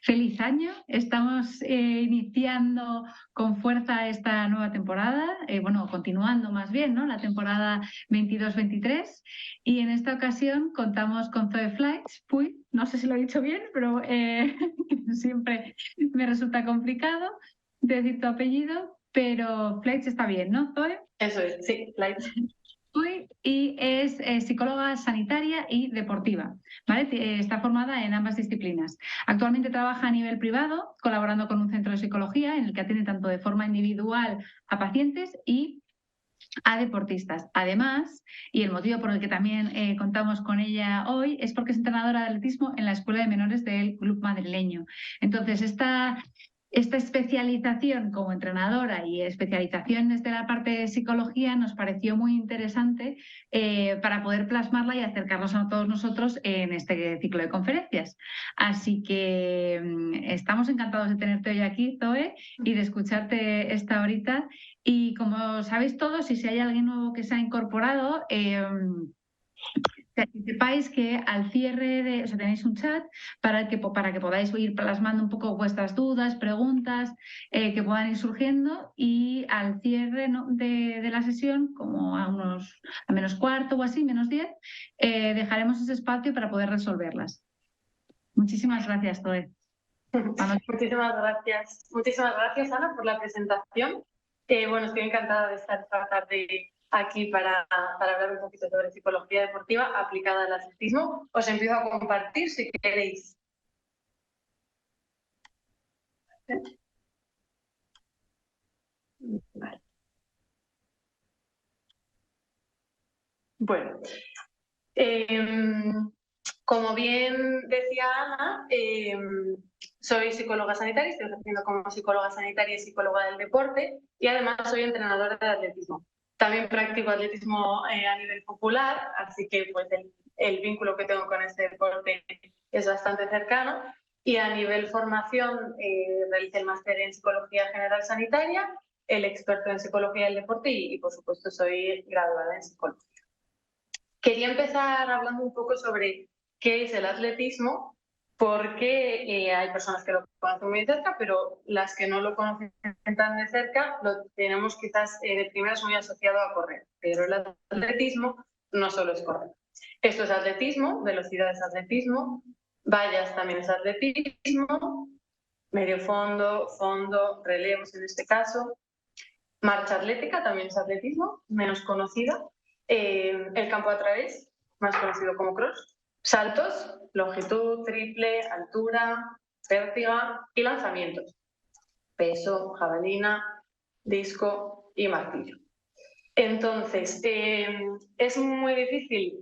Feliz año. Estamos iniciando con fuerza esta nueva temporada, bueno, continuando más bien, ¿no? La temporada 22-23. Y en esta ocasión contamos con Zoe Flights. Uy, no sé si lo he dicho bien, pero siempre me resulta complicado decir tu apellido, pero Flights está bien, ¿no, Zoe? Eso es, sí, Flights. Y es psicóloga sanitaria y deportiva, ¿vale? Está formada en ambas disciplinas. Actualmente trabaja a nivel privado, colaborando con un centro de psicología en el que atiende tanto de forma individual a pacientes y a deportistas. Además, y el motivo por el que también contamos con ella hoy es porque es entrenadora de atletismo en la Escuela de Menores del Club Madrileño. Entonces, esta especialización como entrenadora y especialización desde la parte de psicología nos pareció muy interesante para poder plasmarla y acercarnos a todos nosotros en este ciclo de conferencias. Así que estamos encantados de tenerte hoy aquí, Zoe, y de escucharte esta horita. Y como sabéis todos, y si hay alguien nuevo que se ha incorporado, que sepáis que al cierre o sea, tenéis un chat para que podáis ir plasmando un poco vuestras dudas, preguntas que puedan ir surgiendo, y al cierre, ¿no?, de la sesión, como a menos cuarto o así, menos 10, dejaremos ese espacio para poder resolverlas. Muchísimas gracias, Zoe. Muchísimas gracias, Ana, por la presentación. Bueno, estoy encantada de estar esta tarde aquí para hablar un poquito sobre psicología deportiva aplicada al atletismo. Os empiezo a compartir si queréis. Vale. Bueno, como bien decía Ana, soy psicóloga sanitaria, estoy ejerciendo como psicóloga sanitaria y psicóloga del deporte, y además soy entrenadora de atletismo. También practico atletismo a nivel popular, así que pues el vínculo que tengo con este deporte es bastante cercano. Y a nivel formación realicé el máster en Psicología General Sanitaria, el experto en Psicología del Deporte y por supuesto soy graduada en Psicología. Quería empezar hablando un poco sobre qué es el atletismo, porque hay personas que lo conocen muy de cerca, pero las que no lo conocen tan de cerca lo tenemos quizás de primeras muy asociado a correr. Pero el atletismo no solo es correr. Esto es atletismo, velocidad es atletismo, vallas también es atletismo, medio fondo, fondo, relevos en este caso. Marcha atlética también es atletismo, menos conocida. El campo a través, más conocido como cross. Saltos, longitud, triple, altura, pértiga y lanzamientos. Peso, jabalina, disco y martillo. Entonces, es muy difícil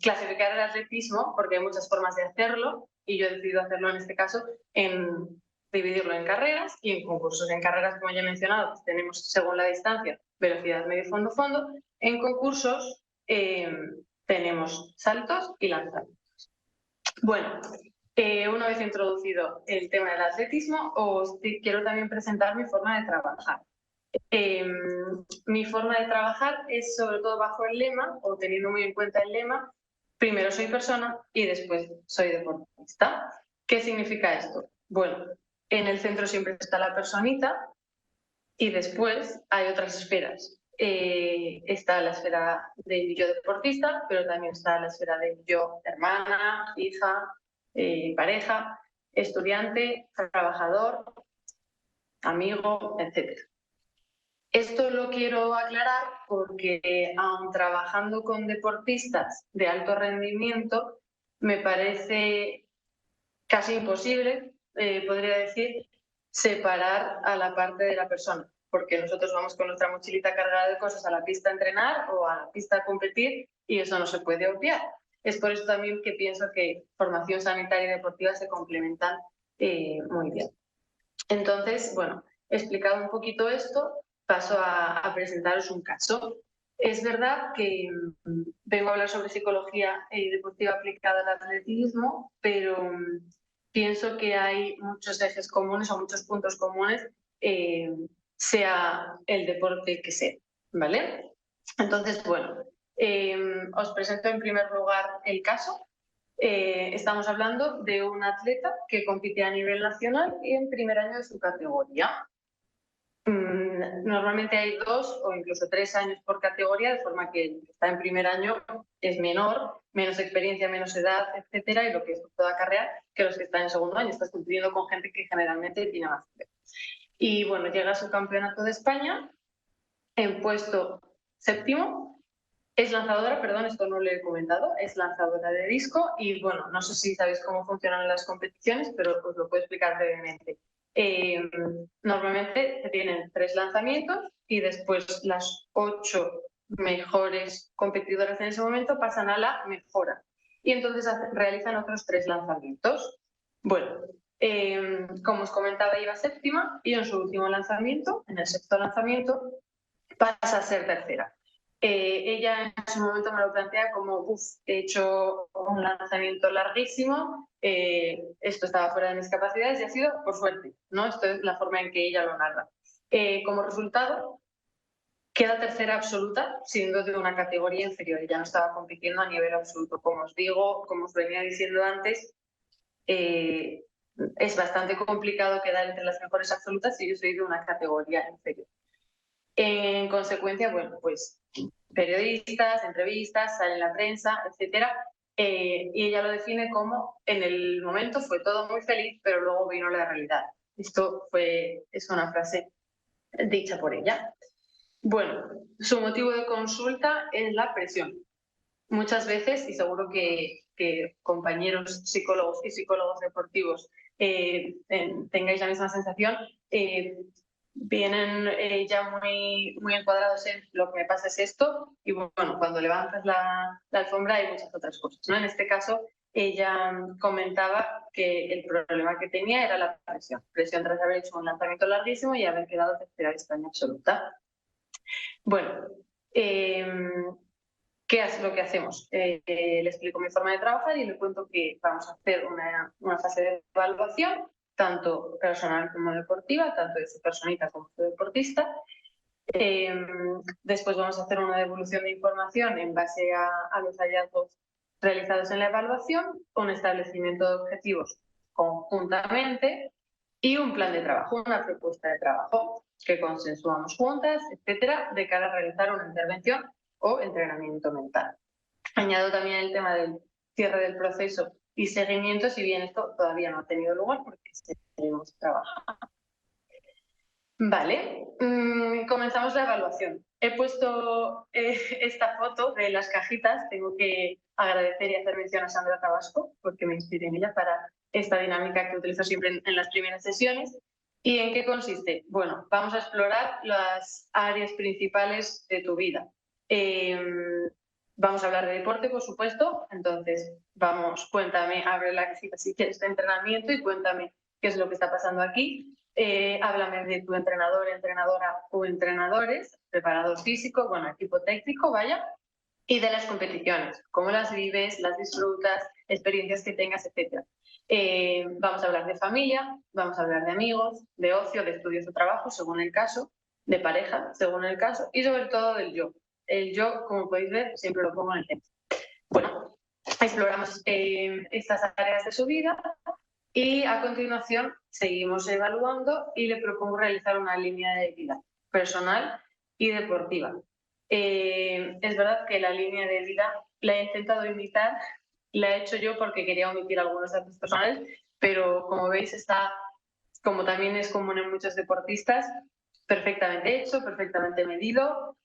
clasificar el atletismo porque hay muchas formas de hacerlo y yo he decidido hacerlo en este caso en dividirlo en carreras y en concursos. En carreras, como ya he mencionado, pues tenemos según la distancia, velocidad, medio, fondo, fondo. En concursos tenemos saltos y lanzamientos. Bueno, una vez introducido el tema del atletismo, os quiero también presentar mi forma de trabajar. Mi forma de trabajar es sobre todo bajo el lema, o teniendo muy en cuenta el lema, primero soy persona y después soy deportista. ¿Qué significa esto? Bueno, en el centro siempre está la personita y después hay otras esferas. Está la esfera del yo deportista, pero también está la esfera del yo hermana, hija, pareja, estudiante, trabajador, amigo, etc. Esto lo quiero aclarar porque, aun trabajando con deportistas de alto rendimiento, me parece casi imposible, podría decir, separar a la parte de la persona, porque nosotros vamos con nuestra mochilita cargada de cosas a la pista a entrenar o a la pista a competir y eso no se puede obviar. Es por eso también que pienso que formación sanitaria y deportiva se complementan muy bien. Entonces, bueno, explicado un poquito esto, paso a presentaros un caso. Es verdad que vengo a hablar sobre psicología deportiva aplicada al atletismo, pero pienso que hay muchos ejes comunes o muchos puntos comunes, sea el deporte que sea, ¿vale? Entonces, bueno, os presento en primer lugar el caso. Estamos hablando de un atleta que compite a nivel nacional y en primer año de su categoría. Normalmente hay 2 o incluso 3 años por categoría, de forma que el que está en primer año es menor, menos experiencia, menos edad, etcétera, y lo que esto puede acarrear que los que están en segundo año. Estás compitiendo con gente que generalmente tiene más edad. Y bueno, llega a su campeonato de España en puesto 7º. Es lanzadora, perdón, esto no lo he comentado, es lanzadora de disco y bueno, no sé si sabéis cómo funcionan las competiciones, pero os lo puedo explicar brevemente. Normalmente se tienen 3 lanzamientos y después las 8 mejores competidoras en ese momento pasan a la mejora y entonces realizan otros 3 lanzamientos. Bueno, como os comentaba, iba 7ª y en su último lanzamiento, en el 6º lanzamiento, pasa a ser 3ª. Ella en su momento me lo plantea como, he hecho un lanzamiento larguísimo, esto estaba fuera de mis capacidades y ha sido por suerte, ¿no? Esto es la forma en que ella lo narra. Como resultado, queda 3ª absoluta, siendo de una categoría inferior. Ella no estaba compitiendo a nivel absoluto. Como os digo, como os venía diciendo antes, es bastante complicado quedar entre las mejores absolutas si yo soy de una categoría inferior. En consecuencia, bueno, pues periodistas, entrevistas, sale en la prensa, etcétera, y ella lo define como en el momento fue todo muy feliz, pero luego vino la realidad. Esto es una frase dicha por ella. Bueno, su motivo de consulta es la presión. Muchas veces, y seguro que compañeros psicólogos y psicólogos deportivos tengáis la misma sensación, vienen ya muy encuadrados en lo que me pasa es esto y bueno, cuando levantas la alfombra hay muchas otras cosas, ¿no? En este caso, ella comentaba que el problema que tenía era la presión tras haber hecho un lanzamiento larguísimo y haber quedado 3ª de España absoluta. Bueno, ¿qué es lo que hacemos? Le explico mi forma de trabajar y le cuento que vamos a hacer una fase de evaluación, tanto personal como deportiva, tanto de su personita como de su deportista. Después vamos a hacer una devolución de información en base a los hallazgos realizados en la evaluación, un establecimiento de objetivos conjuntamente y un plan de trabajo, una propuesta de trabajo que consensuamos juntas, etcétera, de cara a realizar una intervención o entrenamiento mental. Añado también el tema del cierre del proceso y seguimiento, si bien esto todavía no ha tenido lugar porque seguimos trabajando. Vale, comenzamos la evaluación. He puesto esta foto de las cajitas. Tengo que agradecer y hacer mención a Sandra Tabasco porque me inspiré en ella para esta dinámica que utilizo siempre en las primeras sesiones. ¿Y en qué consiste? Bueno, vamos a explorar las áreas principales de tu vida. Vamos a hablar de deporte, por supuesto. Entonces, cuéntame, abre la cajita si quieres de entrenamiento y cuéntame qué es lo que está pasando aquí. Háblame de tu entrenador, entrenadora o entrenadores, preparador físico, bueno, equipo técnico, vaya, y de las competiciones, cómo las vives, las disfrutas, experiencias que tengas, etc. Vamos a hablar de familia, vamos a hablar de amigos, de ocio, de estudios o trabajo, según el caso, de pareja, según el caso, y sobre todo del yo. El yo, como podéis ver, siempre lo pongo en el texto. Bueno, exploramos estas áreas de su vida. Y a continuación seguimos evaluando y le propongo realizar una línea de vida personal y deportiva. Es verdad que la línea de vida la he intentado imitar, la he hecho yo porque quería omitir algunos datos personales, pero como veis está, como también es común en muchos deportistas, perfectamente hecho, perfectamente medido,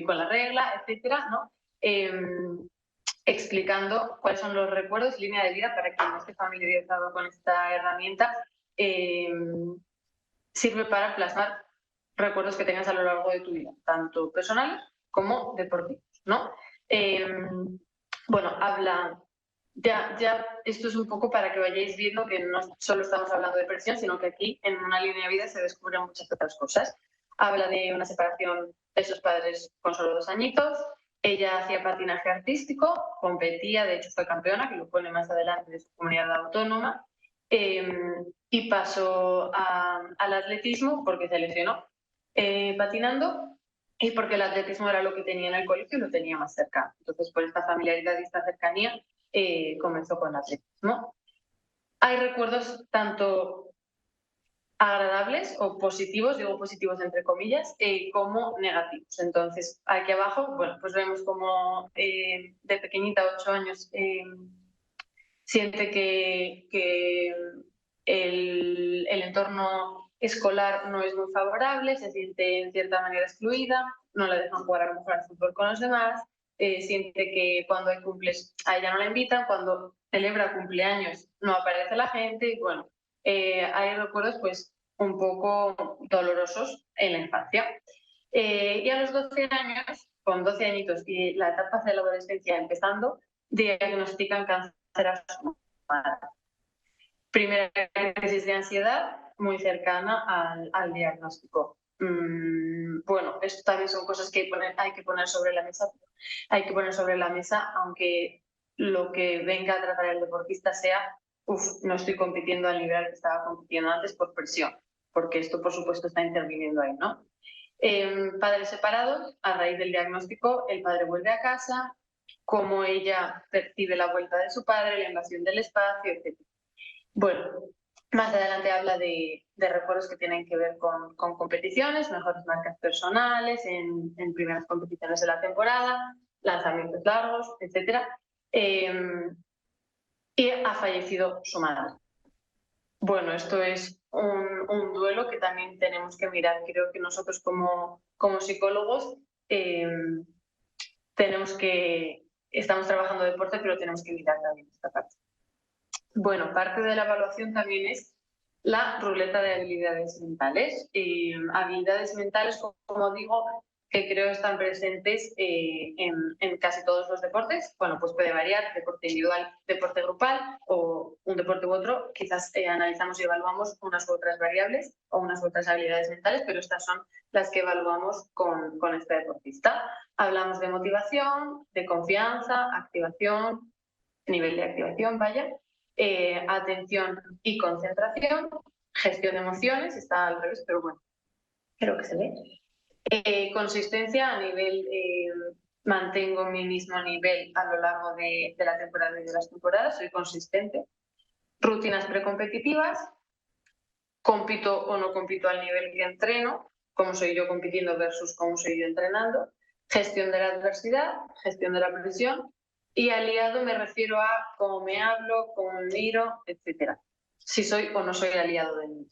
con la regla, etcétera, ¿no? Explicando cuáles son los recuerdos, línea de vida, para quien no esté familiarizado con esta herramienta, sirve para plasmar recuerdos que tengas a lo largo de tu vida, tanto personales como deportivos, ¿no? Bueno, ya esto es un poco para que vayáis viendo que no solo estamos hablando de presión, sino que aquí en una línea de vida se descubren muchas otras cosas. Habla de una separación de sus padres con solo 2 añitos. Ella hacía patinaje artístico, competía, de hecho fue campeona, que lo pone más adelante, de su comunidad autónoma, y pasó al atletismo porque se lesionó patinando y porque el atletismo era lo que tenía en el colegio y lo tenía más cerca. Entonces, por esta familiaridad y esta cercanía, comenzó con atletismo. Hay recuerdos tanto agradables o positivos, digo positivos entre comillas, como negativos. Entonces, aquí abajo, bueno, pues vemos como de pequeñita, 8 años, siente que el entorno escolar no es muy favorable, se siente en cierta manera excluida, no la dejan jugar a lo mejor al fútbol con los demás, siente que cuando hay cumples a ella no la invitan, cuando celebra cumpleaños no aparece la gente, y bueno, hay recuerdos pues un poco dolorosos en la infancia. Y a los 12 años, con 12 añitos y la etapa de la adolescencia empezando, diagnostican cáncer a su madre. Primera crisis de ansiedad muy cercana al diagnóstico. Bueno, esto también son cosas que hay que poner sobre la mesa. Hay que poner sobre la mesa, aunque lo que venga a tratar el deportista sea, no estoy compitiendo al nivel que estaba compitiendo antes por presión, porque esto por supuesto está interviniendo ahí, ¿no? Padres separados, a raíz del diagnóstico, el padre vuelve a casa, cómo ella percibe la vuelta de su padre, la invasión del espacio, etc. Bueno, más adelante habla de recuerdos que tienen que ver con competiciones, mejores marcas personales, en primeras competiciones de la temporada, lanzamientos largos, etc. Y ha fallecido su madre. Bueno, esto es un duelo que también tenemos que mirar. Creo que nosotros como psicólogos estamos trabajando deporte, pero tenemos que mirar también esta parte. Bueno, parte de la evaluación también es la ruleta de habilidades mentales. Habilidades mentales, como digo, que creo están presentes en casi todos los deportes. Bueno, pues puede variar, deporte individual, deporte grupal o un deporte u otro. Quizás analizamos y evaluamos unas u otras variables o unas u otras habilidades mentales, pero estas son las que evaluamos con este deportista. Hablamos de motivación, de confianza, activación, nivel de activación, vaya. Atención y concentración, gestión de emociones, está al revés, pero bueno, creo que se ve. Consistencia a nivel, mantengo mi mismo nivel a lo largo de la temporada y de las temporadas, soy consistente. Rutinas precompetitivas, compito o no compito al nivel que entreno, cómo soy yo compitiendo versus cómo soy yo entrenando. Gestión de la adversidad, gestión de la presión. Y aliado me refiero a cómo me hablo, cómo me miro, etc. Si soy o no soy aliado de mí.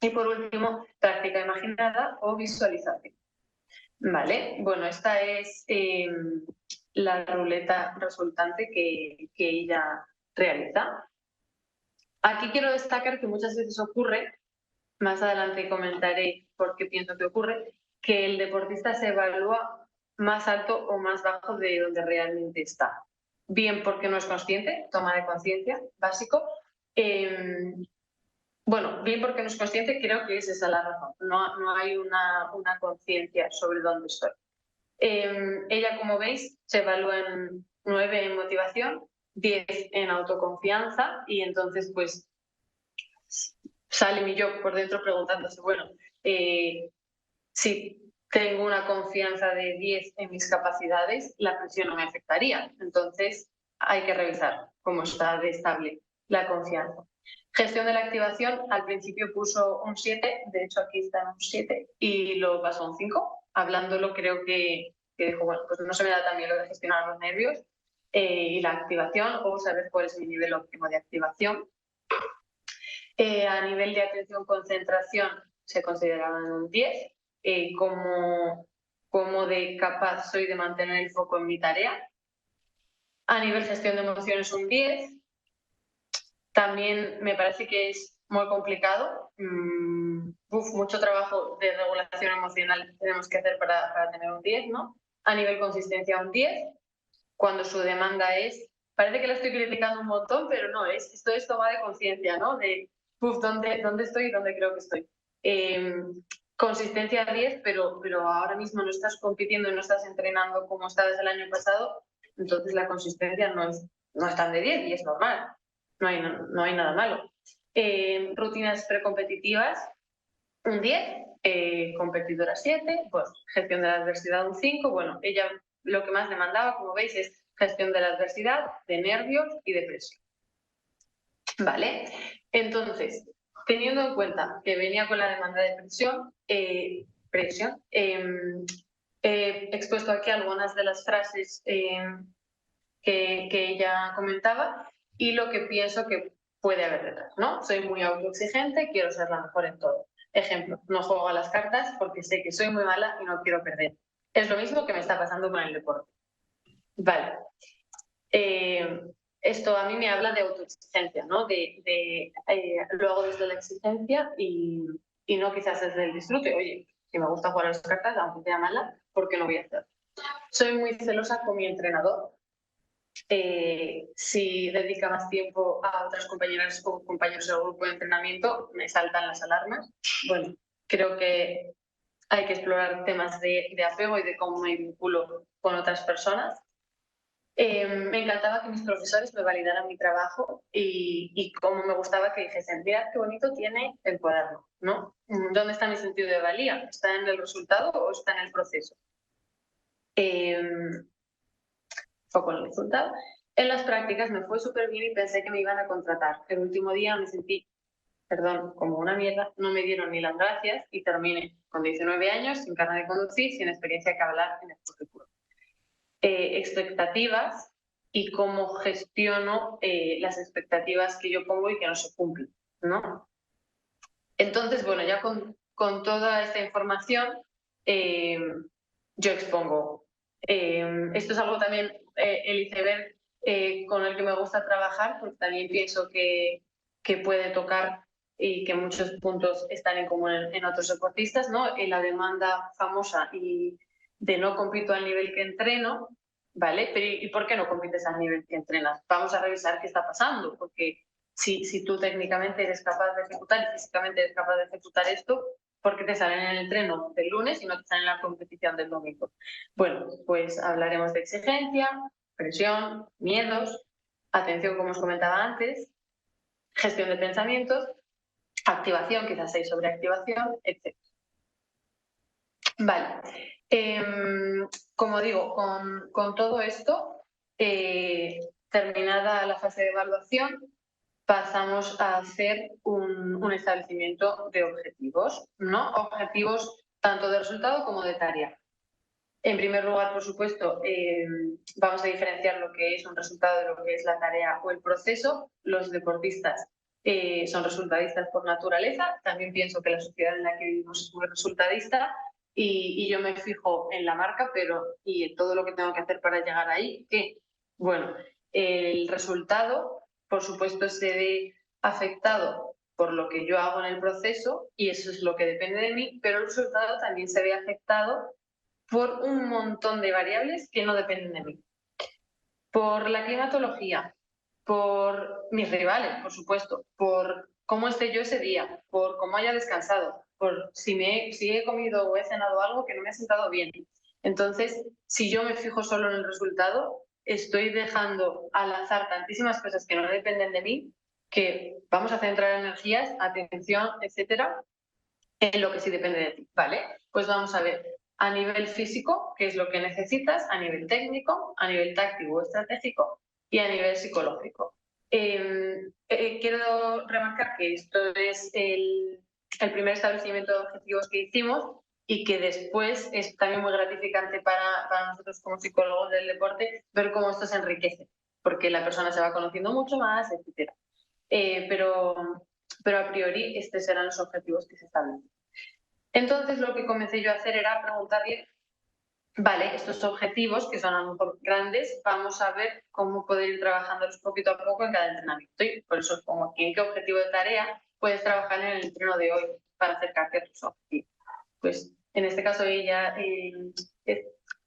Y por último, práctica imaginada o visualización. Vale, bueno, esta es la ruleta resultante que ella realiza. Aquí quiero destacar que muchas veces ocurre, más adelante comentaré por qué pienso que ocurre, que el deportista se evalúa más alto o más bajo de donde realmente está. Bien porque no es consciente, toma de conciencia, básico. Bueno, bien porque no es consciente, creo que es esa la razón. No hay una conciencia sobre dónde estoy. Ella, como veis, se evalúa en 9 en motivación, 10 en autoconfianza y entonces pues sale mi yo por dentro preguntándose, bueno, si tengo una confianza de 10 en mis capacidades, la presión no me afectaría. Entonces, hay que revisar cómo está de estable la confianza. Gestión de la activación, al principio puso un 7, de hecho aquí está en un 7, y lo pasó a un 5. Hablándolo creo que dijo, bueno, pues no se me da tan bien lo de gestionar los nervios y la activación, o saber cuál es mi nivel óptimo de activación. A nivel de atención-concentración se consideraban un 10, como de capaz soy de mantener el foco en mi tarea. A nivel gestión de emociones un 10. También me parece que es muy complicado. Mucho trabajo de regulación emocional tenemos que hacer para tener un 10, ¿no? A nivel consistencia un 10, cuando su demanda es... Parece que la estoy criticando un montón, pero no, esto es toma de conciencia, ¿no? De, ¿dónde estoy y dónde creo que estoy? Consistencia 10, pero ahora mismo no estás compitiendo y no estás entrenando como estabas el año pasado, entonces la consistencia no es tan de 10 y es normal, no hay nada malo. Rutinas precompetitivas, un 10, competidora 7, pues gestión de la adversidad un 5, bueno, ella lo que más demandaba, como veis, es gestión de la adversidad, de nervios y de presión. Vale, entonces, teniendo en cuenta que venía con la demanda de presión, he expuesto aquí algunas de las frases que ella comentaba y lo que pienso que puede haber detrás, ¿no? Soy muy autoexigente, quiero ser la mejor en todo. Ejemplo, no juego a las cartas porque sé que soy muy mala y no quiero perder. Es lo mismo que me está pasando con el deporte. Vale. Esto a mí me habla de autoexigencia, ¿no? Lo hago desde la exigencia y no quizás desde el disfrute. Oye, si me gusta jugar a las cartas, aunque sea mala, ¿por qué no voy a hacer? Soy muy celosa con mi entrenador. Si dedica más tiempo a otras compañeras o compañeros del grupo de entrenamiento, me saltan las alarmas. Bueno, creo que hay que explorar temas de apego y de cómo me vinculo con otras personas. Me encantaba que mis profesores me validaran mi trabajo y cómo me gustaba que dijesen, mirad qué bonito tiene el cuaderno, ¿no? ¿Dónde está mi sentido de valía? ¿Está en el resultado o está en el proceso? Foco en el resultado. En las prácticas me fue súper bien y pensé que me iban a contratar. El último día me sentí, como una mierda, no me dieron ni las gracias y terminé con 19 años, sin carnet de conducir, sin experiencia que hablar en el currículum. Expectativas y cómo gestiono las expectativas que yo pongo y que no se cumplen, ¿no? Entonces, bueno, ya con toda esta información yo expongo. Esto es algo también, el iceberg, con el que me gusta trabajar, porque también pienso que puede tocar y que muchos puntos están en común en otros deportistas, ¿no? La demanda famosa y de no compito al nivel que entreno, ¿vale? Pero ¿y por qué no compites al nivel que entrenas? Vamos a revisar qué está pasando, porque si tú técnicamente eres capaz de ejecutar y físicamente eres capaz de ejecutar esto, ¿por qué te salen en el entreno del lunes y no te salen en la competición del domingo? Bueno, pues hablaremos de exigencia, presión, miedos, atención, como os comentaba antes, gestión de pensamientos, activación, quizás hay sobreactivación, etc. Vale. Como digo, con todo esto, terminada la fase de evaluación, pasamos a hacer un establecimiento de objetivos, ¿no? Objetivos tanto de resultado como de tarea. En primer lugar, por supuesto, vamos a diferenciar lo que es un resultado de lo que es la tarea o el proceso. Los deportistas son resultadistas por naturaleza. También pienso que la sociedad en la que vivimos es muy resultadista y yo me fijo en la marca y en todo lo que tengo que hacer para llegar ahí. Que, bueno, el resultado, por supuesto, se ve afectado por lo que yo hago en el proceso y eso es lo que depende de mí, pero el resultado también se ve afectado por un montón de variables que no dependen de mí. Por la climatología, por mis rivales, por supuesto, por cómo esté yo ese día, por cómo haya descansado, por si he comido o he cenado algo que no me ha sentado bien. Entonces, si yo me fijo solo en el resultado, estoy dejando al azar tantísimas cosas que no dependen de mí, que vamos a centrar energías, atención, etcétera, en lo que sí depende de ti, ¿vale? Pues vamos a ver a nivel físico qué es lo que necesitas, a nivel técnico, a nivel táctico o estratégico y a nivel psicológico. Quiero remarcar que esto es el primer establecimiento de objetivos que hicimos y que después es también muy gratificante para nosotros como psicólogos del deporte ver cómo esto se enriquece, porque la persona se va conociendo mucho más, etc. Pero a priori estos serán los objetivos que se establecen. Entonces lo que comencé yo a hacer era preguntarle, vale, estos objetivos que son a lo mejor grandes, vamos a ver cómo poder ir trabajándolos poquito a poco en cada entrenamiento. Y por eso os pongo aquí en qué objetivo de tarea puedes trabajar en el entreno de hoy para acercarte a tus objetivos. Pues en este caso ella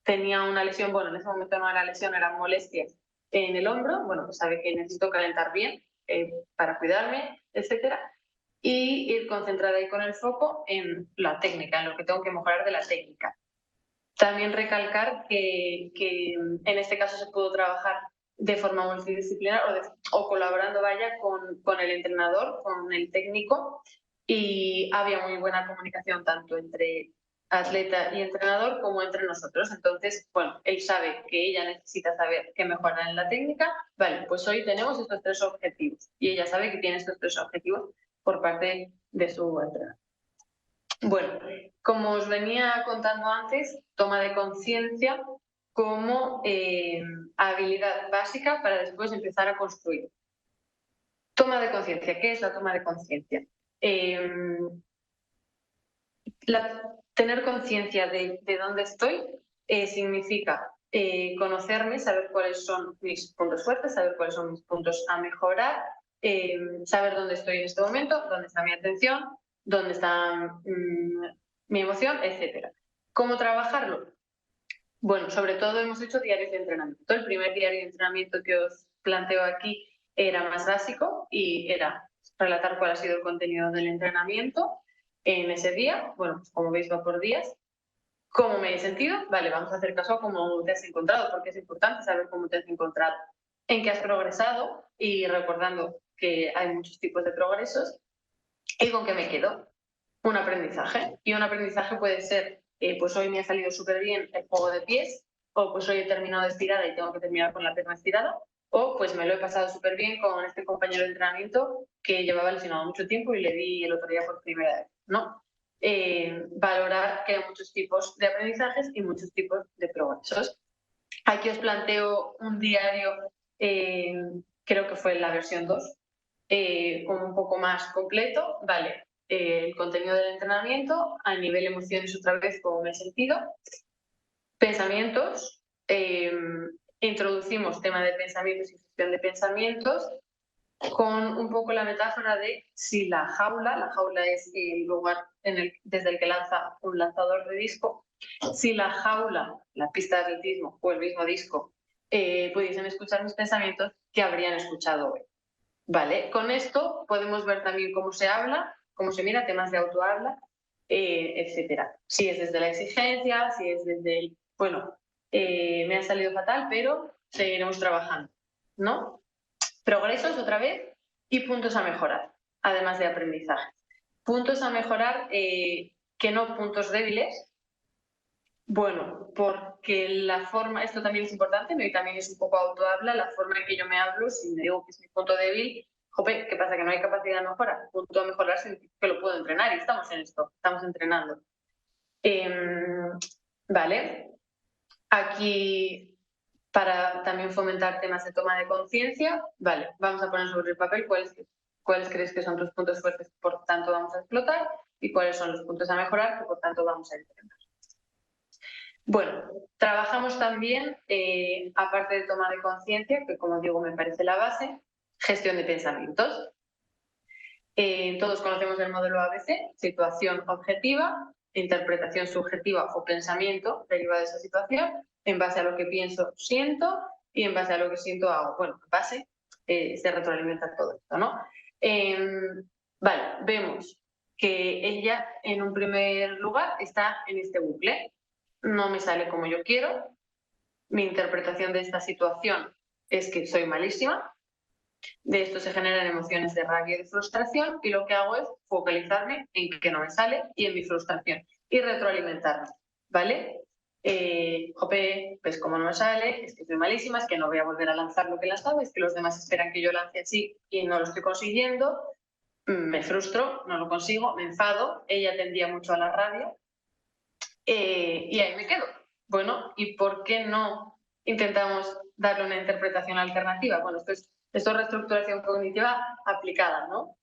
tenía una lesión, bueno, en ese momento no era lesión, eran molestias en el hombro, bueno, pues sabe que necesito calentar bien para cuidarme, etcétera, y ir concentrada ahí con el foco en la técnica, en lo que tengo que mejorar de la técnica. También recalcar que en este caso se pudo trabajar de forma multidisciplinar o colaborando, vaya, con el entrenador, con el técnico, y había muy buena comunicación tanto entre atleta y entrenador como entre nosotros. Entonces, bueno, él sabe que ella necesita saber qué mejorar en la técnica. Vale, pues hoy tenemos estos 3 objetivos y ella sabe que tiene estos 3 objetivos por parte de su entrenador. Bueno, como os venía contando antes, toma de conciencia como habilidad básica para después empezar a construir. Toma de conciencia. ¿Qué es la toma de conciencia? Tener conciencia de dónde estoy significa conocerme, saber cuáles son mis puntos fuertes, saber cuáles son mis puntos a mejorar, saber dónde estoy en este momento, dónde está mi atención, dónde está mi emoción, etc. ¿Cómo trabajarlo? Bueno, sobre todo hemos hecho diarios de entrenamiento. El primer diario de entrenamiento que os planteo aquí era más básico y era relatar cuál ha sido el contenido del entrenamiento en ese día. Bueno, pues como veis va por días. ¿Cómo me he sentido? Vale, vamos a hacer caso a cómo te has encontrado, porque es importante saber cómo te has encontrado. En qué has progresado y recordando que hay muchos tipos de progresos. ¿Y con qué me quedo? Un aprendizaje. Y un aprendizaje puede ser, pues hoy me ha salido súper bien el juego de pies, o pues hoy he terminado estirada y tengo que terminar con la pierna estirada, o pues me lo he pasado súper bien con este compañero de entrenamiento que llevaba lesionado mucho tiempo y le di el otro día por primera vez, ¿no? Valorar que hay muchos tipos de aprendizajes y muchos tipos de progresos. Aquí os planteo un diario, creo que fue la versión 2, como un poco más completo. Vale, el contenido del entrenamiento, a nivel emociones otra vez, cómo me he sentido. Pensamientos, introducimos tema de pensamientos y gestión de pensamientos, con un poco la metáfora de si la jaula es el lugar desde el que lanza un lanzador de disco, si la jaula, la pista de atletismo o el mismo disco, pudiesen escuchar mis pensamientos, ¿qué habrían escuchado hoy? Vale, con esto podemos ver también cómo se habla, cómo se mira, temas de autohabla, etcétera. Si es desde la exigencia, si es desde el, bueno, me ha salido fatal, pero seguiremos trabajando, ¿no? Progresos otra vez y puntos a mejorar, además de aprendizaje. Puntos a mejorar, que no puntos débiles. Bueno, porque la forma, esto también es importante, ¿no? Y también es un poco autohabla, la forma en que yo me hablo, si me digo que es mi punto débil, jope, ¿qué pasa? Que no hay capacidad de mejora. Punto a mejorar significa que lo puedo entrenar y estamos en esto, estamos entrenando. Vale, aquí para también fomentar temas de toma de conciencia, vale, vamos a poner sobre el papel cuáles crees que son tus puntos fuertes que por tanto vamos a explotar y cuáles son los puntos a mejorar que por tanto vamos a entrenar. Bueno, trabajamos también, aparte de toma de conciencia, que como digo me parece la base, gestión de pensamientos. Todos conocemos el modelo ABC, situación objetiva, interpretación subjetiva o pensamiento derivado de esa situación, en base a lo que pienso, siento, y en base a lo que siento, hago. Bueno, en base se retroalimenta todo esto, ¿no? Vale, vemos que ella en un primer lugar está en este bucle. No me sale como yo quiero, mi interpretación de esta situación es que soy malísima, de esto se generan emociones de rabia y de frustración y lo que hago es focalizarme en que no me sale y en mi frustración y retroalimentarme, ¿vale? Jope, pues como no me sale, es que soy malísima, es que no voy a volver a lanzar lo que lanzaba, es que los demás esperan que yo lance así y no lo estoy consiguiendo, me frustro, no lo consigo, me enfado, ella tendía mucho a la rabia y ahí me quedo. Bueno, ¿y por qué no intentamos darle una interpretación alternativa? Bueno, esto es reestructuración cognitiva aplicada, ¿no?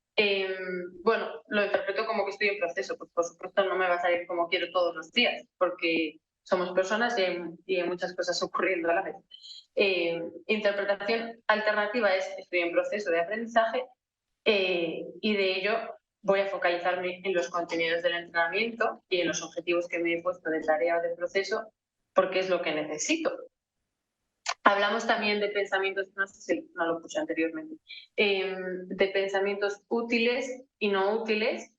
Bueno, lo interpreto como que estoy en proceso, pues por supuesto no me va a salir como quiero todos los días, porque somos personas y hay muchas cosas ocurriendo a la vez. Interpretación alternativa es estoy en proceso de aprendizaje y de ello voy a focalizarme en los contenidos del entrenamiento y en los objetivos que me he puesto de tarea o de proceso, porque es lo que necesito. Hablamos también de pensamientos, no sé si no lo puse anteriormente, de pensamientos útiles y no útiles,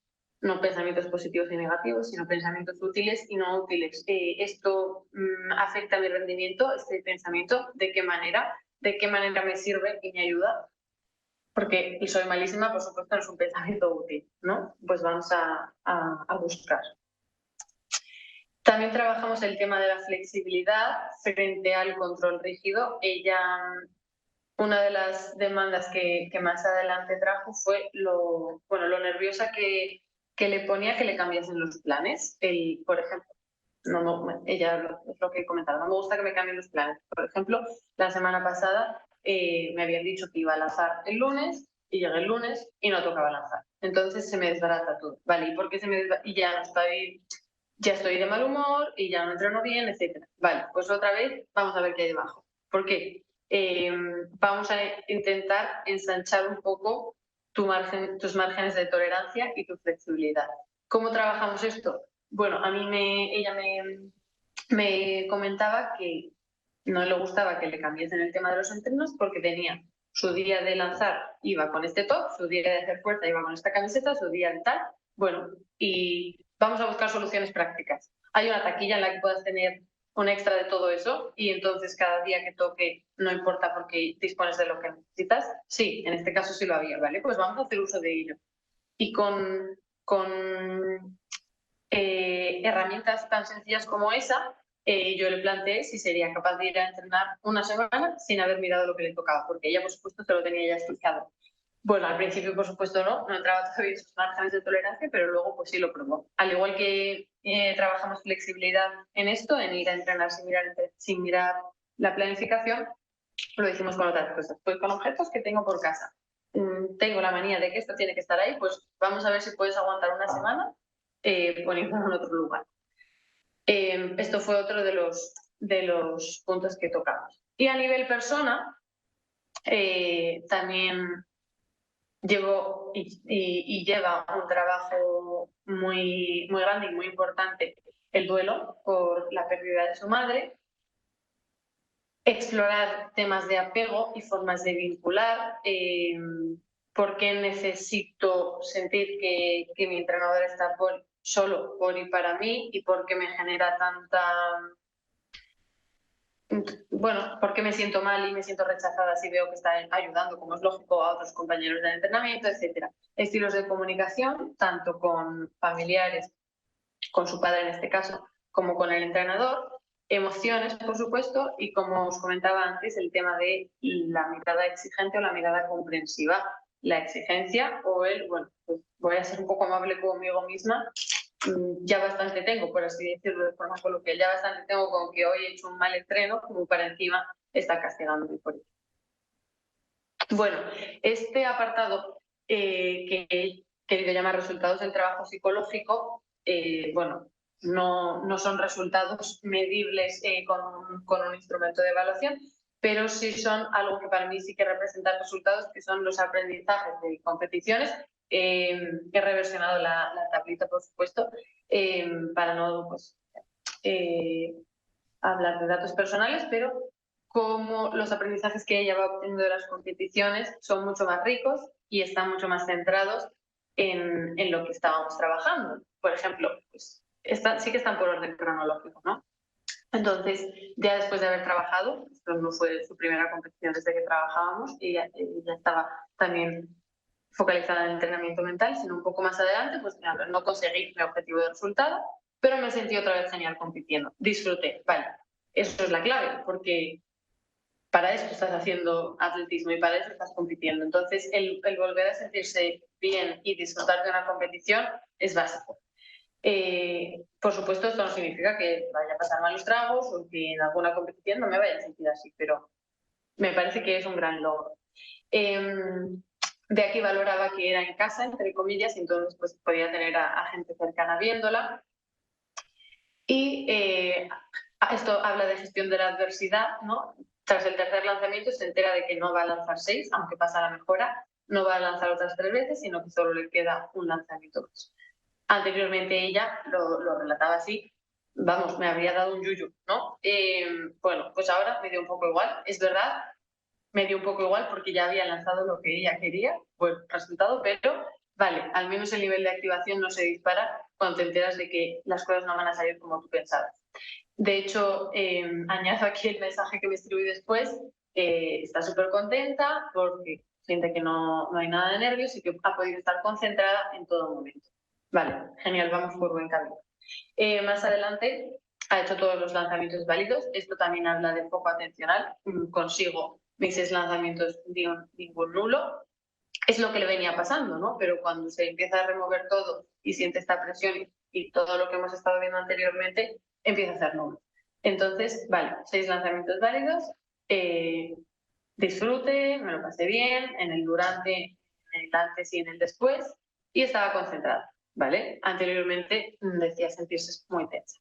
no pensamientos positivos y negativos, sino pensamientos útiles y no útiles. Esto afecta a mi rendimiento, este pensamiento, ¿de qué manera? ¿De qué manera me sirve y me ayuda? Porque soy malísima, por supuesto, no es un pensamiento útil, ¿no? Pues vamos a buscar. También trabajamos el tema de la flexibilidad frente al control rígido. Ella, una de las demandas que más adelante trajo fue lo nerviosa que le ponía que le cambiasen los planes. Por ejemplo, ella es lo que comentaba, no me gusta que me cambien los planes. Por ejemplo, la semana pasada me habían dicho que iba a lanzar el lunes y llegué el lunes y no tocaba lanzar. Entonces se me desbarata todo. Vale, ¿y por qué se me desbarata? Y ya estoy de mal humor y ya no entreno bien, etcétera. Vale, pues otra vez vamos a ver qué hay debajo. ¿Por qué? Vamos a intentar ensanchar un poco tus márgenes de tolerancia y tu flexibilidad. ¿Cómo trabajamos esto? Bueno, a mí ella me comentaba que no le gustaba que le cambiasen el tema de los entrenos porque tenía su día de lanzar iba con este top, su día de hacer fuerza iba con esta camiseta, su día de tal. Bueno, y vamos a buscar soluciones prácticas. Hay una taquilla en la que puedas tener un extra de todo eso y entonces cada día que toque no importa porque dispones de lo que necesitas. Sí, en este caso sí lo había, ¿vale? Pues vamos a hacer uso de ello. Y con herramientas tan sencillas como esa, yo le planteé si sería capaz de ir a entrenar una semana sin haber mirado lo que le tocaba, porque ella, por supuesto, se lo tenía ya estudiado. Bueno, al principio, por supuesto, no entraba todavía en sus márgenes de tolerancia, pero luego pues sí lo probó. Al igual que trabajamos flexibilidad en esto, en ir a entrenar sin mirar la planificación, lo hicimos con otras cosas. Pues con objetos que tengo por casa. Tengo la manía de que esto tiene que estar ahí, pues vamos a ver si puedes aguantar una semana poniéndolo en otro lugar. Esto fue otro de los puntos que tocamos. Y a nivel persona, también llevo y lleva un trabajo muy, muy grande y muy importante el duelo por la pérdida de su madre, explorar temas de apego y formas de vincular, por qué necesito sentir que mi entrenador está solo por y para mí y por qué me genera por qué me siento mal y me siento rechazada si veo que está ayudando, como es lógico, a otros compañeros del entrenamiento, etcétera. Estilos de comunicación, tanto con familiares, con su padre en este caso, como con el entrenador, emociones, por supuesto, y como os comentaba antes, el tema de la mirada exigente o la mirada comprensiva. La exigencia o pues voy a ser un poco amable conmigo misma, ya bastante tengo, por así decirlo de forma coloquial, ya bastante tengo con que hoy he hecho un mal entreno, como para encima estar castigándome por ello. Bueno, este apartado que he querido llamar resultados del trabajo psicológico, no son resultados medibles con un instrumento de evaluación, pero sí son algo que para mí sí que representa resultados, que son los aprendizajes de competiciones. He reversionado la tablita, por supuesto, para no hablar de datos personales, pero como los aprendizajes que ella va obteniendo de las competiciones son mucho más ricos y están mucho más centrados en lo que estábamos trabajando. Por ejemplo, pues sí que están por orden cronológico, ¿no? Entonces, ya después de haber trabajado, esto no fue su primera competición desde que trabajábamos, y ya estaba también focalizada en el entrenamiento mental, sino un poco más adelante, pues no conseguí mi objetivo de resultado, pero me sentí otra vez genial compitiendo. Disfruté, vale. Eso es la clave, porque para eso estás haciendo atletismo y para eso estás compitiendo. Entonces, el volver a sentirse bien y disfrutar de una competición es básico. Por supuesto, esto no significa que vaya a pasar malos tragos o que en alguna competición no me vaya a sentir así, pero me parece que es un gran logro. De aquí valoraba que era en casa, entre comillas, y entonces pues podía tener a gente cercana viéndola. Y esto habla de gestión de la adversidad, ¿no? Tras el tercer lanzamiento se entera de que no va a lanzar 6, aunque pasa la mejora, no va a lanzar otras 3 veces, sino que solo le queda un lanzamiento más. Anteriormente ella lo relataba así, vamos, me habría dado un yuyu, ¿no? Bueno, pues ahora me dio un poco igual, es verdad, me dio un poco igual porque ya había lanzado lo que ella quería, buen resultado, pero vale, al menos el nivel de activación no se dispara cuando te enteras de que las cosas no van a salir como tú pensabas. De hecho, añado aquí el mensaje que me escribí después, está súper contenta porque siente que no hay nada de nervios y que ha podido estar concentrada en todo momento. Vale, genial, vamos por buen camino. Más adelante ha hecho todos los lanzamientos válidos. Esto también habla de foco atencional. Consigo mis 6 lanzamientos, ningún nulo. Es lo que le venía pasando, ¿no? Pero cuando se empieza a remover todo y siente esta presión y todo lo que hemos estado viendo anteriormente, empieza a hacer nulo. Entonces, vale, 6 lanzamientos válidos, disfrute, me lo pasé bien, en el durante, en el antes y en el después, y estaba concentrada, ¿vale? Anteriormente decía sentirse muy tensa.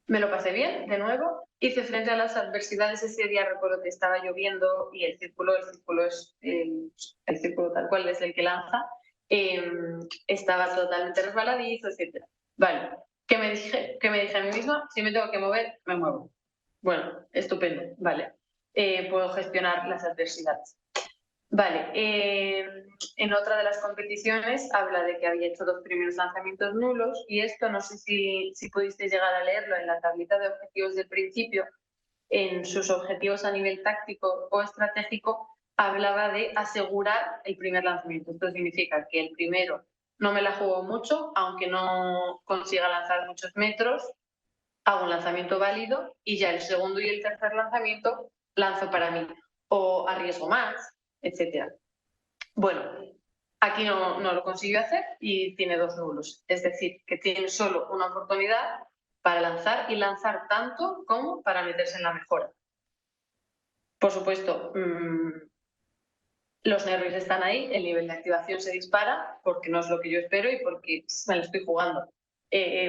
Me lo pasé bien, de nuevo, hice frente a las adversidades. Ese día recuerdo que estaba lloviendo y el círculo es el círculo tal cual es el que lanza, estaba totalmente resbaladizo, etc. Vale, ¿qué me dije a mí misma? Si me tengo que mover, me muevo. Bueno, estupendo, vale. Puedo gestionar las adversidades. Vale, en otra de las competiciones habla de que había hecho 2 primeros lanzamientos nulos, y esto no sé si pudisteis llegar a leerlo en la tablita de objetivos del principio. En sus objetivos a nivel táctico o estratégico hablaba de asegurar el primer lanzamiento. Esto significa que el primero no me la juego mucho, aunque no consiga lanzar muchos metros, hago un lanzamiento válido y ya el segundo y el tercer lanzamiento lanzo para mí o arriesgo más, etc. Bueno, aquí no lo consiguió hacer y tiene 2 nulos. Es decir, que tiene solo una oportunidad para lanzar, y lanzar tanto como para meterse en la mejora. Por supuesto, los nervios están ahí, el nivel de activación se dispara porque no es lo que yo espero y porque me lo estoy jugando.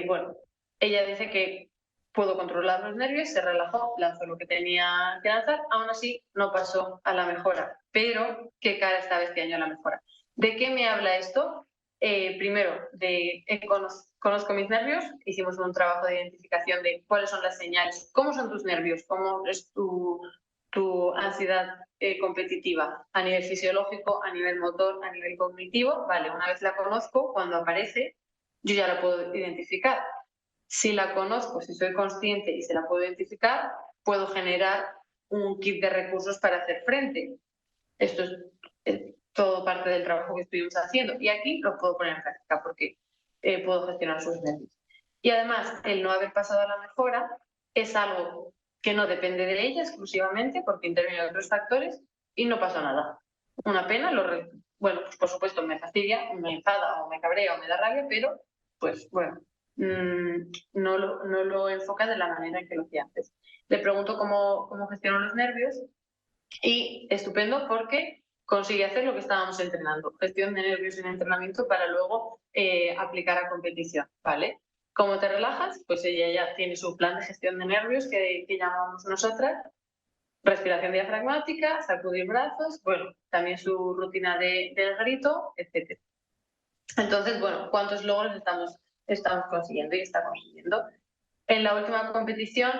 Bueno, ella dice que puedo controlar los nervios, se relajó, lanzó lo que tenía que lanzar, aún así no pasó a la mejora. Pero, ¿qué cara está este año a la mejora? ¿De qué me habla esto? Primero, conozco mis nervios, hicimos un trabajo de identificación de cuáles son las señales, cómo son tus nervios, cómo es tu ansiedad competitiva a nivel fisiológico, a nivel motor, a nivel cognitivo. Vale, una vez la conozco, cuando aparece, yo ya la puedo identificar. Si la conozco, si soy consciente y se la puedo identificar, puedo generar un kit de recursos para hacer frente. Esto es todo parte del trabajo que estuvimos haciendo, y aquí lo puedo poner en práctica porque puedo gestionar sus nervios. Y además, el no haber pasado a la mejora es algo que no depende de ella exclusivamente, porque intervienen otros factores y no pasa nada. Una pena, bueno, pues por supuesto me fastidia, me enfada o me cabrea o me da rabia, pero pues bueno, no lo enfoca de la manera en que lo hacía antes. Le pregunto cómo gestiono los nervios y estupendo, porque consigue hacer lo que estábamos entrenando, gestión de nervios en entrenamiento para luego aplicar a competición, ¿vale? ¿Cómo te relajas? Pues ella ya tiene su plan de gestión de nervios que llamamos nosotras, respiración diafragmática, sacudir brazos, bueno, también su rutina del grito, etc. Entonces, bueno, ¿cuántos logros estamos consiguiendo y está consiguiendo? En la última competición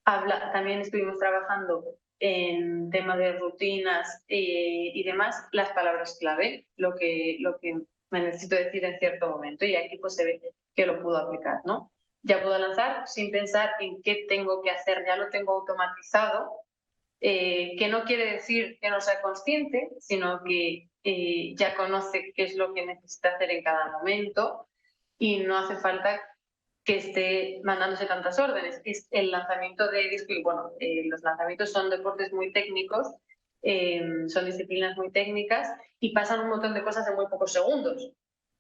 también estuvimos trabajando en temas de rutinas y demás, las palabras clave, lo que me necesito decir en cierto momento, y aquí pues se ve que lo puedo aplicar, ¿no? Ya puedo lanzar sin pensar en qué tengo que hacer, ya lo tengo automatizado, que no quiere decir que no sea consciente, sino que ya conoce qué es lo que necesita hacer en cada momento y no hace falta que esté mandándose tantas órdenes. Es el lanzamiento de disco, y bueno, los lanzamientos son deportes muy técnicos, son disciplinas muy técnicas y pasan un montón de cosas en muy pocos segundos.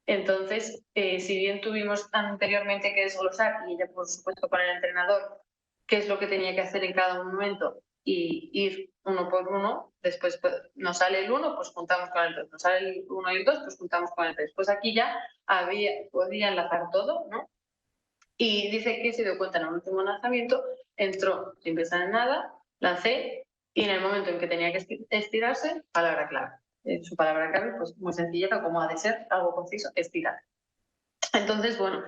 Entonces, si bien tuvimos anteriormente que desglosar, y ella por supuesto con el entrenador, qué es lo que tenía que hacer en cada momento y ir uno por uno, después pues, nos sale el 1, pues juntamos con el 2, nos sale el 1 y el 2, pues juntamos con el 3. Pues aquí ya podía enlazar todo, ¿no? Y dice que se dio cuenta en el último lanzamiento, entró sin pensar en nada, lancé, y en el momento en que tenía que estirarse, palabra clave. Su palabra clave, pues muy sencilla, como ha de ser, algo conciso, estirar. Entonces, bueno,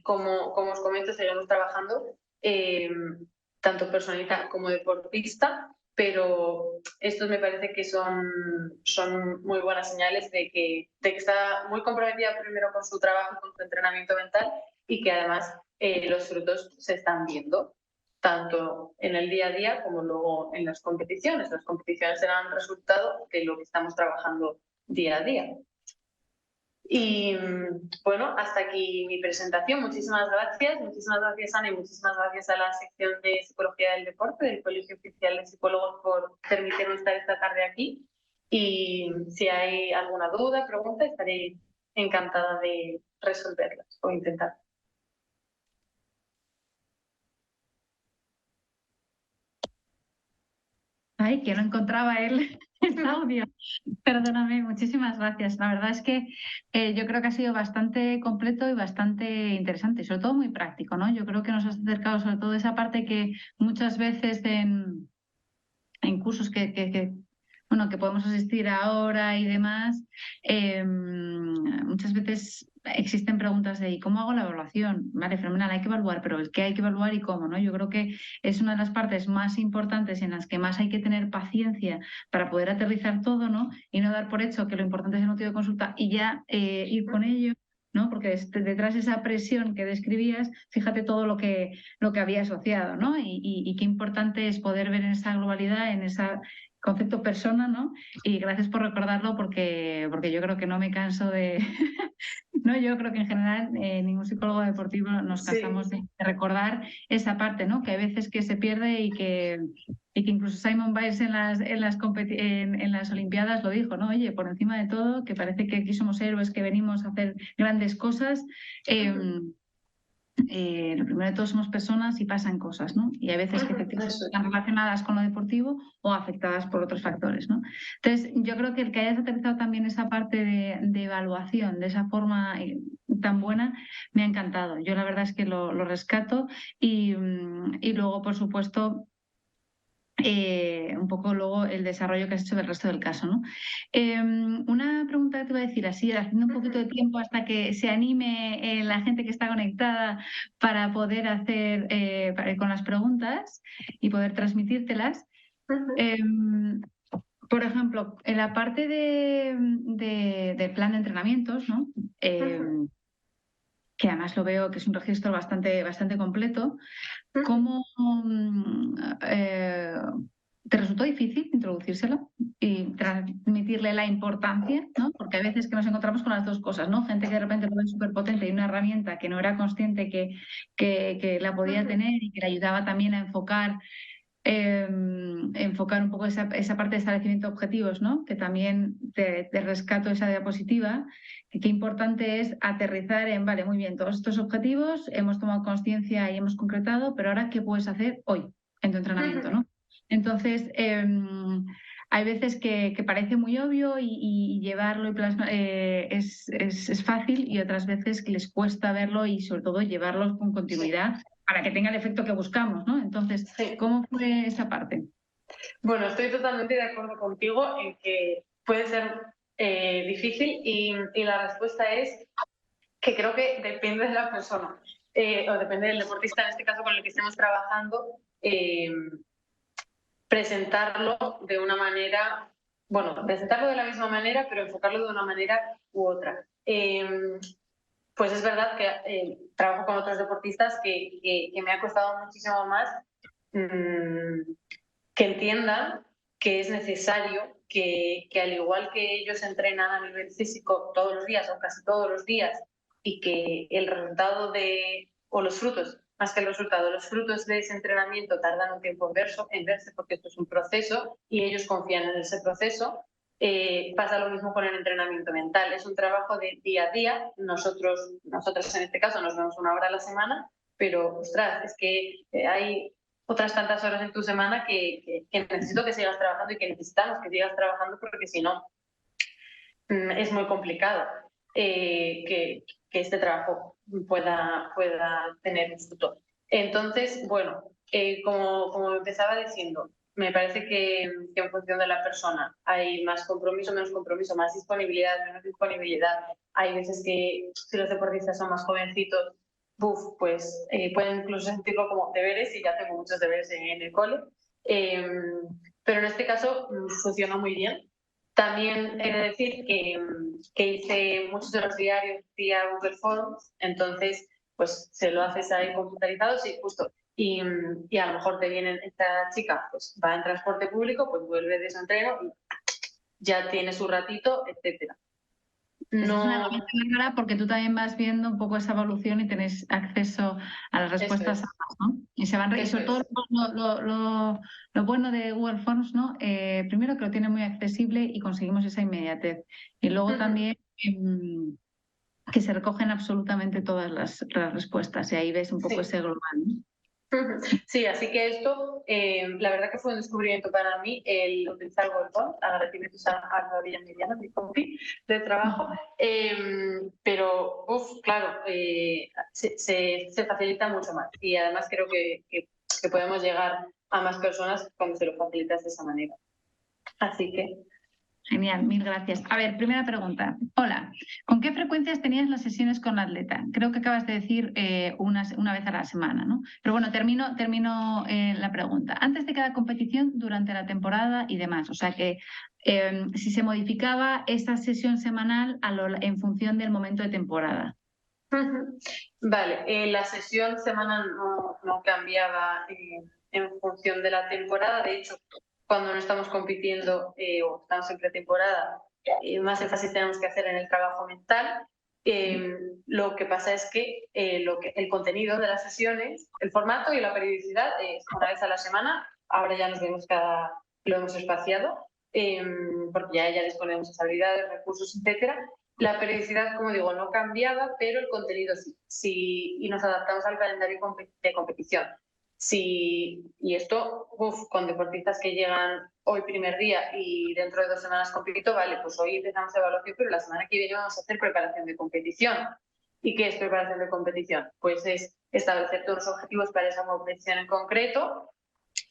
como os comento, seguimos trabajando, tanto personalista como deportista, pero estos me parece que son muy buenas señales de que está muy comprometida primero con su trabajo, con su entrenamiento mental, y que además los frutos se están viendo, tanto en el día a día como luego en las competiciones. Las competiciones serán resultado de lo que estamos trabajando día a día. Y bueno, hasta aquí mi presentación. Muchísimas gracias Ana y muchísimas gracias a la sección de Psicología del Deporte del Colegio Oficial de Psicólogos por permitirme estar esta tarde aquí. Y si hay alguna duda, pregunta, estaré encantada de resolverlas o intentar. Ay, que no encontraba el audio. Perdóname, muchísimas gracias. La verdad es que yo creo que ha sido bastante completo y bastante interesante, y sobre todo muy práctico, ¿no? Yo creo que nos has acercado sobre todo esa parte que muchas veces en cursos bueno, que podemos asistir ahora y demás, muchas veces existen preguntas de ¿y cómo hago la evaluación? Vale, fenomenal, hay que evaluar, pero el qué hay que evaluar y cómo, ¿no? Yo creo que es una de las partes más importantes en las que más hay que tener paciencia para poder aterrizar todo, ¿no? Y no dar por hecho que lo importante es el motivo de consulta y ya ir con ello, ¿no? Porque detrás de esa presión que describías, fíjate todo lo que había asociado, ¿no? Y qué importante es poder ver en esa globalidad, en ese concepto persona, ¿no? Y gracias por recordarlo porque yo creo que no me canso de... No, yo creo que en general ningún psicólogo deportivo nos cansamos de recordar esa parte, ¿no? Que hay veces que se pierde y que incluso Simon Biles en las Olimpiadas lo dijo, ¿no? Oye, por encima de todo, que parece que aquí somos héroes, que venimos a hacer grandes cosas. Lo primero de todo somos personas y pasan cosas, ¿no? Y hay veces que efectivamente están relacionadas con lo deportivo o afectadas por otros factores, ¿no? Entonces, yo creo que el que hayas aterrizado también esa parte de evaluación de esa forma tan buena, me ha encantado. Yo la verdad es que lo rescato y luego, por supuesto, un poco luego el desarrollo que has hecho del resto del caso, ¿no? Una pregunta que te voy a decir así, haciendo un poquito de tiempo hasta que se anime la gente que está conectada para poder hacer con las preguntas y poder transmitírtelas. Por ejemplo, en la parte del plan de entrenamientos, ¿no? Que además lo veo que es un registro bastante completo. ¿Cómo te resultó difícil introducírselo y transmitirle la importancia, ¿no? Porque hay veces que nos encontramos con las dos cosas, ¿no? Gente que de repente lo ve súper potente y una herramienta que no era consciente que la podía tener y que le ayudaba también a enfocar un poco esa parte de establecimiento de objetivos, ¿no? Que también te rescato esa diapositiva, que qué importante es aterrizar en, vale, muy bien, todos estos objetivos, hemos tomado conciencia y hemos concretado, pero ahora, ¿qué puedes hacer hoy en tu entrenamiento, ¿no? Entonces, hay veces que parece muy obvio y llevarlo y es fácil y otras veces que les cuesta verlo y sobre todo llevarlos con continuidad para que tenga el efecto que buscamos, ¿no? Entonces, ¿cómo fue esa parte? Bueno, estoy totalmente de acuerdo contigo en que puede ser difícil y la respuesta es que creo que depende de la persona o depende del deportista, en este caso con el que estemos trabajando, presentarlo de una manera, bueno, presentarlo de la misma manera, pero enfocarlo de una manera u otra. Pues es verdad que trabajo con otros deportistas que me ha costado muchísimo más que entiendan que es necesario que al igual que ellos entrenan a nivel físico todos los días o casi todos los días y que el resultado o los frutos, más que el resultado, los frutos de ese entrenamiento tardan un tiempo en verse porque esto es un proceso y ellos confían en ese proceso, pasa lo mismo con el entrenamiento mental. Es un trabajo de día a día. Nosotros en este caso nos vemos 1 hora a la semana, pero ostras, es que hay otras tantas horas en tu semana que necesito que sigas trabajando y que necesitamos que sigas trabajando porque si no es muy complicado que este trabajo pueda tener un fruto. Entonces, bueno, como empezaba diciendo, me parece que en función de la persona hay más compromiso, menos compromiso, más disponibilidad, menos disponibilidad. Hay veces que si los deportistas son más jovencitos, pues pueden incluso sentirlo como deberes y ya tengo muchos deberes en el cole. Pero en este caso funcionó muy bien. También he de decir que hice muchos de los diarios vía Google Forms, entonces pues se lo haces ahí computarizado, sí, justo. Y a lo mejor te viene esta chica, pues va en transporte público, pues vuelve de su entreno y ya tiene su ratito, etcétera. Es una No, herramienta muy clara porque tú también vas viendo un poco esa evolución y tenéis acceso a las eso respuestas es, ambas, ¿no? Y y eso sobre todo es. lo bueno de Google Forms, ¿no? Primero que lo tiene muy accesible y conseguimos esa inmediatez. Y luego Ujú. también que se recogen absolutamente todas las respuestas y ahí ves un poco Sí. ese global, ¿no? Sí, así que esto, la verdad que fue un descubrimiento para mí el utilizar Google Forms, agradecimientos a Gabriela Mediana, mi compi de trabajo, pero, claro, se facilita mucho más y además creo que podemos llegar a más personas cuando se lo facilitas de esa manera. Así que, Genial, mil gracias. A ver, primera pregunta. Hola, ¿con qué frecuencias tenías las sesiones con la atleta? Creo que acabas de decir una vez a la semana, ¿no? Pero bueno, termino la pregunta. Antes de cada competición, durante la temporada y demás. O sea que si se modificaba esta sesión semanal en función del momento de temporada. vale, la sesión semanal no cambiaba en función de la temporada. De hecho, cuando no estamos compitiendo o estamos en pretemporada, más énfasis tenemos que hacer en el trabajo mental. Lo que pasa es que, el contenido de las sesiones, el formato y la periodicidad es una vez a la semana. Ahora ya lo hemos espaciado, porque ya disponemos de habilidades, recursos, etcétera. La periodicidad, como digo, no cambiaba, pero el contenido sí, y nos adaptamos al calendario de competición. Sí, y esto, con deportistas que llegan hoy primer día y dentro de 2 semanas compito, vale, pues hoy empezamos evaluación, pero la semana que viene vamos a hacer preparación de competición. ¿Y qué es preparación de competición? Pues es establecer todos los objetivos para esa competición en concreto,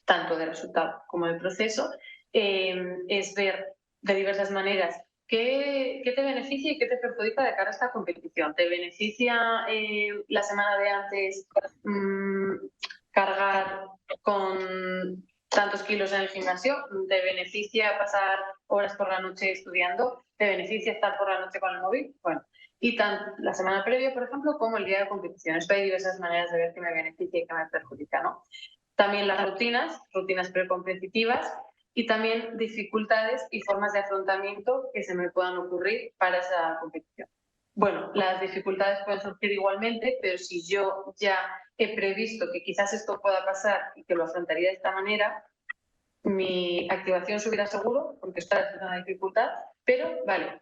tanto de resultado como de proceso, es ver de diversas maneras qué te beneficia y qué te perjudica de cara a esta competición. ¿Te beneficia la semana de antes cargar con tantos kilos en el gimnasio? ¿Te beneficia pasar horas por la noche estudiando? ¿Te beneficia estar por la noche con el móvil? Bueno, y tanto la semana previa, por ejemplo, como el día de competición. Esto hay diversas maneras de ver qué me beneficia y qué me perjudica, ¿no? También las rutinas precompetitivas y también dificultades y formas de afrontamiento que se me puedan ocurrir para esa competición. Bueno, las dificultades pueden surgir igualmente, pero si yo ya he previsto que quizás esto pueda pasar y que lo afrontaría de esta manera, mi activación subirá seguro, porque esta es una dificultad, pero vale,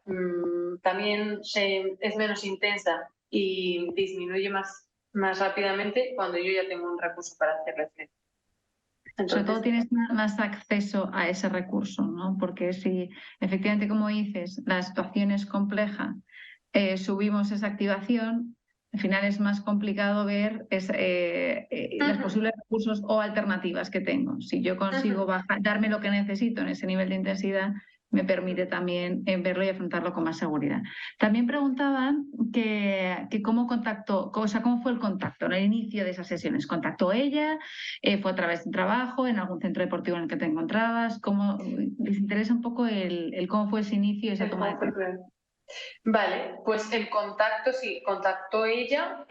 también es menos intensa y disminuye más rápidamente cuando yo ya tengo un recurso para hacerle frente. Sobre todo Entonces, tienes más acceso a ese recurso, ¿no? Porque si efectivamente, como dices, la situación es compleja, subimos esa activación, al final es más complicado ver los posibles recursos o alternativas que tengo. Si yo consigo darme lo que necesito en ese nivel de intensidad, me permite también verlo y afrontarlo con más seguridad. También preguntaban que cómo contactó, o sea, cómo fue el contacto en el inicio de esas sesiones. ¿Contactó ella? ¿Fue a través de un trabajo, en algún centro deportivo en el que te encontrabas? Les interesa un poco el cómo fue ese inicio y esa toma de contacto? vale, pues el contacto, sí, contactó ella,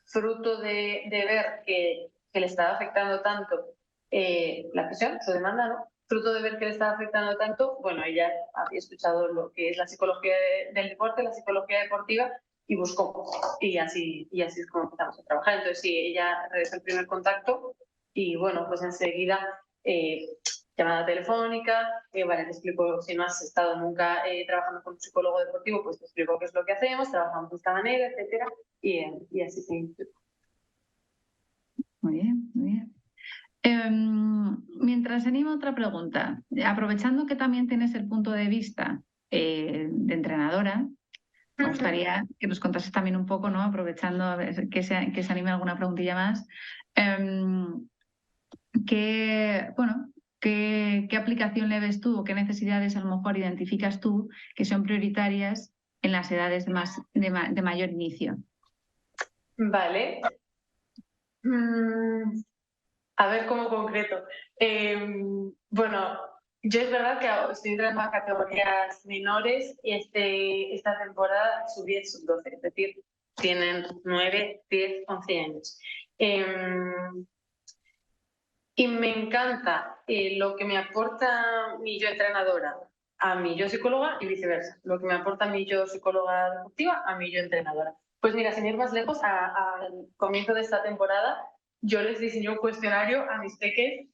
fruto de ver que le estaba afectando tanto la presión, su demanda, ¿no? Fruto de ver que le estaba afectando tanto, bueno, ella había escuchado lo que es la psicología del deporte, la psicología deportiva, y buscó, y así es como empezamos a trabajar. Entonces, sí, ella realizó el primer contacto y, bueno, pues enseguida llamada telefónica, vale, te explico, si no has estado nunca trabajando con un psicólogo deportivo, pues te explico qué es lo que hacemos, trabajamos de esta manera, etcétera, y así se inició. Muy bien, muy bien. Mientras animo otra pregunta, aprovechando que también tienes el punto de vista de entrenadora, me gustaría que nos contases también un poco, ¿no? Aprovechando a ver que se anime alguna preguntilla más. ¿Qué aplicación le ves tú o qué necesidades a lo mejor identificas tú que son prioritarias en las edades de mayor inicio? Vale. A ver cómo concreto. Bueno, yo es verdad que estoy entrando a categorías menores y esta temporada subí el sub-12, es decir, tienen 9, 10, 11 años. Y me encanta lo que me aporta mi yo entrenadora a mí yo psicóloga y viceversa. Lo que me aporta a mí yo psicóloga deportiva, a mí yo entrenadora. Pues mira, sin ir más lejos, al comienzo de esta temporada, yo les diseñé un cuestionario a mis peques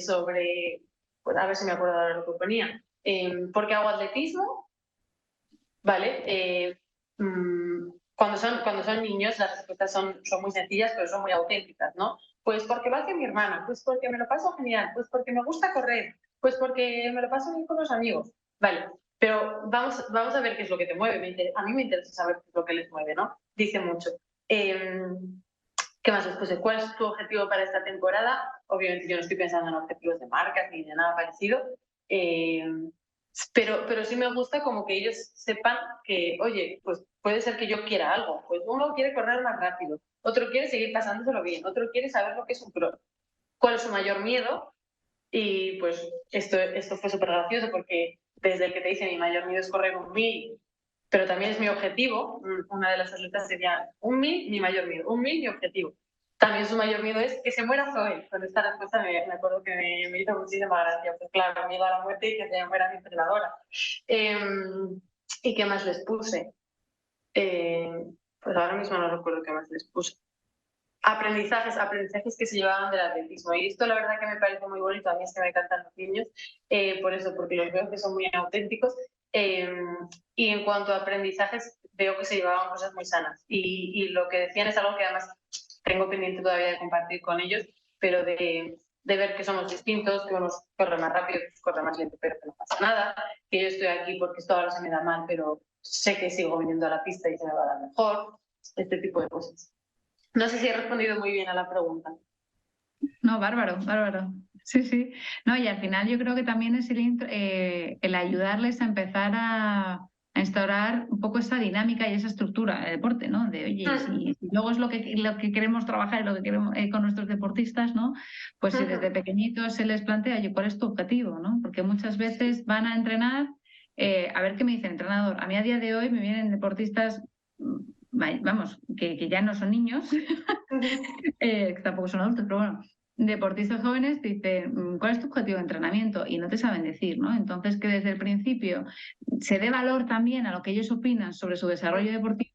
sobre, pues a ver si me acuerdo ahora lo que ponía, ¿por qué hago atletismo? ¿Vale? Cuando son niños las respuestas son muy sencillas, pero son muy auténticas, ¿no? Pues porque va hacia mi hermana, pues porque me lo paso genial, pues porque me gusta correr, pues porque me lo paso bien con los amigos. Vale, pero vamos a ver qué es lo que te mueve. A mí me interesa saber qué es lo que les mueve, ¿no? Dice mucho. ¿Qué más les puse? ¿Cuál es tu objetivo para esta temporada? Obviamente yo no estoy pensando en objetivos de marcas ni de nada parecido. Pero sí me gusta como que ellos sepan que, oye, pues puede ser que yo quiera algo. Pues uno quiere correr más rápido, otro quiere seguir pasándoselo bien, otro quiere saber lo que es un pro, cuál es su mayor miedo. Y pues esto fue súper gracioso porque desde el que te dice mi mayor miedo es correr un 1000, pero también es mi objetivo. Una de las atletas sería 1000, mi mayor miedo, 1000, mi objetivo. También su mayor miedo es que se muera Zoe. Con esta respuesta me acuerdo que me hizo muchísima gracia. Pues claro, miedo a la muerte y que se muera mi entrenadora. ¿Y qué más les puse? Pues ahora mismo no recuerdo qué más les puse. Aprendizajes que se llevaban del atletismo. Y esto la verdad que me parece muy bonito. A mí es que me encantan los niños, por eso, porque los veo que son muy auténticos. Y en cuanto a aprendizajes, veo que se llevaban cosas muy sanas. Y lo que decían es algo que además tengo pendiente todavía de compartir con ellos, pero de ver que somos distintos, que unos corren más rápido, que otros corren más lento, pero que no pasa nada, que yo estoy aquí porque esto ahora se me da mal, pero sé que sigo viniendo a la pista y se me va a dar mejor, este tipo de cosas. No sé si he respondido muy bien a la pregunta. No, bárbaro, bárbaro. Sí, sí. No, y al final yo creo que también es el ayudarles a empezar a instaurar un poco esa dinámica y esa estructura de deporte, ¿no? De, oye, si luego es lo que queremos trabajar y lo que queremos con nuestros deportistas, ¿no? Pues si desde pequeñitos se les plantea, oye, ¿cuál es tu objetivo, no? Porque muchas veces van a entrenar, a ver qué me dice el entrenador. A mí a día de hoy me vienen deportistas, vamos, que ya no son niños, que tampoco son adultos, pero bueno, deportistas jóvenes te dicen, ¿cuál es tu objetivo de entrenamiento? Y no te saben decir, ¿no? Entonces, que desde el principio se dé valor también a lo que ellos opinan sobre su desarrollo deportivo,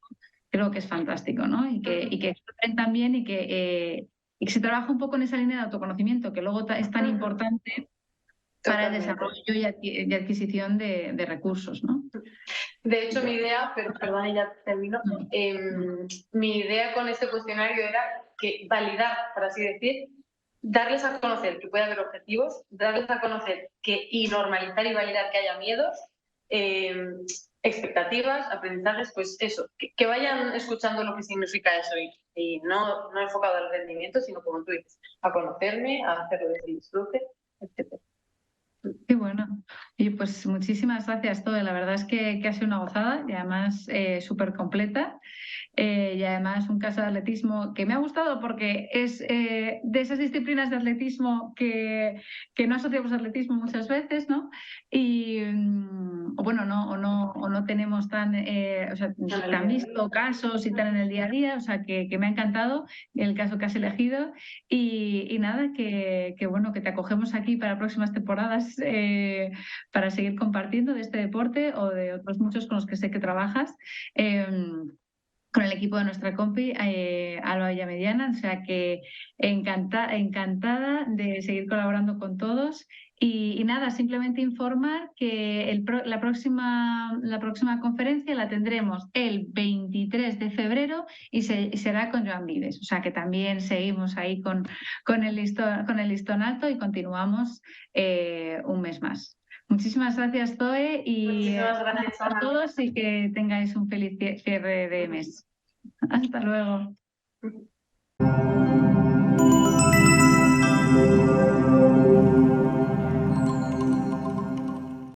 creo que es fantástico, ¿no? Y que exploren también y que se trabaje un poco en esa línea de autoconocimiento, que luego es tan importante para el desarrollo y adquisición de recursos, ¿no? De hecho, mi idea, perdón, ya termino, mi idea con este cuestionario era que validar, por así decir, darles a conocer que puede haber objetivos, darles a conocer y normalizar y validar que haya miedos, expectativas, aprendizajes, pues eso, que vayan escuchando lo que significa eso y no enfocado al rendimiento, sino como tú dices, a conocerme, a hacerlo desde el disfrute, etc. Qué bueno. Y pues muchísimas gracias, Zoe. La verdad es que ha sido una gozada y además súper completa. Y además un caso de atletismo que me ha gustado porque es de esas disciplinas de atletismo que no asociamos a atletismo muchas veces, ¿no? Y o bueno, no tenemos tan, o sea, tan visto casos y tal en el día a día, o sea, que me ha encantado el caso que has elegido y nada, que bueno, que te acogemos aquí para próximas temporadas para seguir compartiendo de este deporte o de otros muchos con los que sé que trabajas. Con el equipo de nuestra compi, Alba Villamediana, o sea que encantada de seguir colaborando con todos y nada, simplemente informar que la próxima conferencia la tendremos el 23 de febrero y será con Joan Vives, o sea que también seguimos ahí con el listón alto y continuamos un mes más. Muchísimas gracias, Zoe, y muchísimas gracias a todos y que tengáis un feliz cierre de mes. Hasta luego.